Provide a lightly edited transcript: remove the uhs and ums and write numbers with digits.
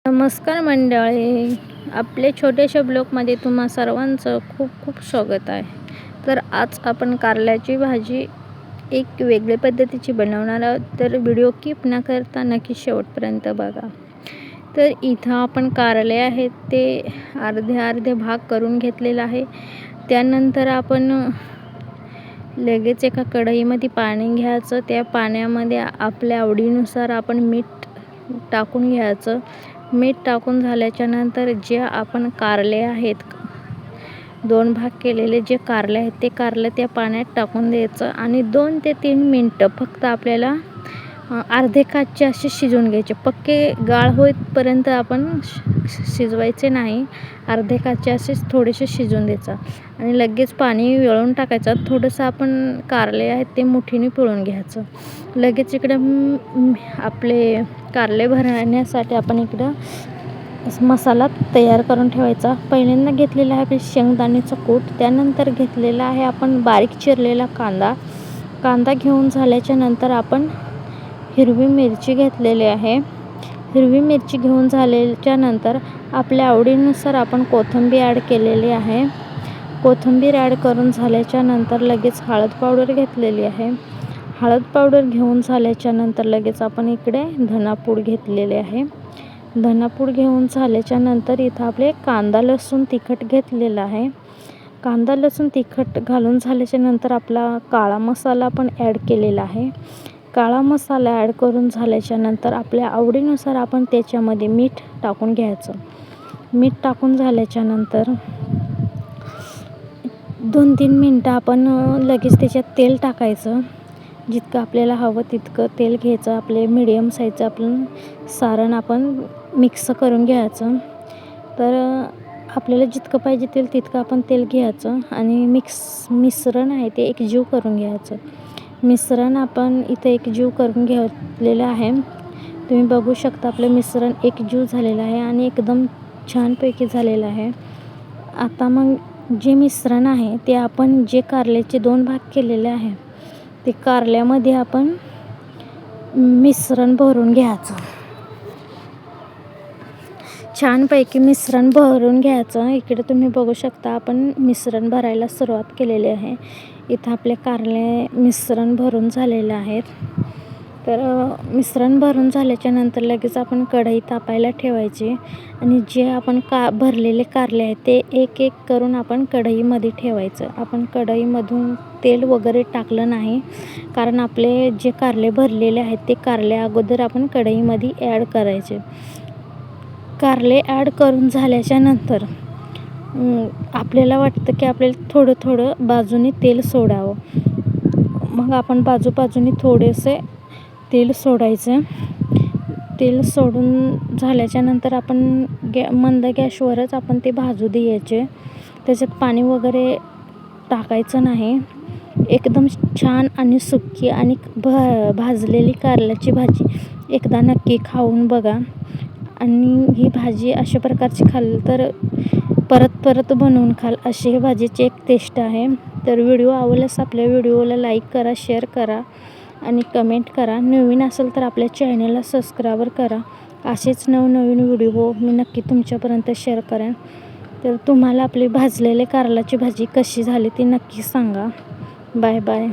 नमस्कार मंडळी, आपले छोट्याशा ब्लॉगमध्ये तुम्हा सर्वांचं खूप खूप स्वागत आहे. तर आज आपण कारल्याची भाजी एक वेगळ्या पद्धतीची बनवणार आहोत. तर व्हिडिओ स्किप न करता नक्की शेवटपर्यंत बघा. तर इथं आपण कारले आहेत ते अर्धे भाग करून घेतलेला आहे. त्यानंतर आपण लगेच एका कढईमध्ये पाणी घ्यायचं. त्या पाण्यामध्ये आपल्या आवडीनुसार आपण मीठ टाकून घ्यायचं. मीठ टाकून झाल्याच्या नंतर जे आपण कारले आहेत, 2 भाग केलेले जे कारले आहेत ते कारले त्या पाण्यात टाकून द्यायचं आणि 2 ते 3 मिनटं फक्त आपल्याला अर्धे कच्चे असे शिजवून घ्यायचे. पक्के गाळ होईपर्यंत आपण शिजवायचे नाही. अर्धे कच्चे असेच थोडेसे शिजवून द्यायचं आणि लगेच पाणी वेळून टाकायचं. थोडंसं आपण कारले आहेत ते मुठीने पिळून घ्यायचं. लगेच इकडं आपले कारले भरण्यासाठी आपण इकडं मसाला तयार करून ठेवायचा. पहिल्यांदा घेतलेला आहे शेंगदाण्याचा कूट. त्यानंतर घेतलेला आहे आपण बारीक चिरलेला कांदा घेऊन झाल्याच्या नंतर आपण हिरवी मिरची घेतलेली आहे. हिरवी मिरची घेऊन झाल्याच्या नंतर आपल्या आवडीनुसार आपण कोथिंबीर ॲड केलेली आहे. कोथिंबीर ॲड करून झाल्याच्या नंतर लगेच हळद पावडर घेतलेली आहे. हळद पावडर घेऊन झाल्याच्या नंतर लगेच आपण इकडे धनापूड घेतलेले आहे. धनापूड घेऊन झाल्याच्या नंतर इथं आपले कांदा लसूण तिखट घेतलेला आहे. कांदा लसूण तिखट घालून झाल्याच्या नंतर आपला काळा मसाला पण ॲड केलेला आहे. काळा मसाला ॲड करून झाल्याच्या नंतर आपल्या आवडीनुसार आपण त्याच्यामध्ये मीठ टाकून घ्यायचं. मीठ टाकून झाल्याच्या नंतर 2-3 मिनटं आपण लगेच त्याच्यात तेल टाकायचं. जितकं आपल्याला हवं तितकं तेल घ्यायचं. आपले मीडियम साईजचं आपण सारण आपण मिक्स करून घ्यायचं. तर आपल्याला जितकं पाहिजे तेल तितकं आपण तेल घ्यायचं आणि मिश्रण आहे ते एकजीव करून घ्यायचं. मिश्रण आपण इथं एकजीव करून घेतलेलं आहे. तुम्ही बघू शकता आपलं मिश्रण एकजीव झालेलं आहे आणि एकदम छानपैकी झालेलं आहे. आता मग जे मिश्रण आहे ते आपण जे कारल्याचे 2 भाग केलेले आहे ते कारल्यामध्ये आपण मिश्रण भरून घ्यायचं. छानपैकी मिश्रण भरून घ्यायचं. इकडे तुम्ही बघू शकता आपण मिश्रण भरायला सुरुवात केलेली आहे. इथं आपले कारले मिश्रण भरून झालेले आहेत. तर मिश्रण भरून झाल्याच्या नंतर लगेच आपण कढई तापायला ठेवायची आणि जे आपण भरलेले कारले आहेत ते एक एक करून आपण कढईमध्ये ठेवायचं. आपण कढईमधून तेल वगैरे टाकलं नाही, कारण आपले जे कारले भरलेले आहेत ते कारले अगोदर आपण कढईमध्ये ॲड करायचे. कारले ॲड करून झाल्याच्या नंतर आपल्याला वाटतं की आपल्याला थोडं थोडं बाजूने तेल सोडावं. मग आपण बाजूने थोडेसे तेल सोडायचं. तेल सोडून झाल्याच्या नंतर आपण मंद गॅसवरच आपण ते भाजू द्यायचे. त्याच्यात पाणी वगैरे टाकायचं नाही. एकदम छान आणि सुकी आणि भाजलेली कारल्याची भाजी एकदा नक्की खाऊन बघा. आणि ही भाजी अशा प्रकारची खाल्ली तर परत बनवून खाल अशी ही भाजीची एक टेस्ट आहे. तर व्हिडिओ आवडल्यास आपल्या व्हिडिओला लाईक करा, शेअर करा आणि कमेंट करा. नवीन असेल तर आपल्या चॅनलला सबस्क्राईब करा. असेच नवनवीन व्हिडिओ मी नक्की तुमच्यापर्यंत शेअर करेन. तर तुम्हाला आपली भाजलेली कारल्याची भाजी कशी झाली ती नक्की सांगा. Bye bye.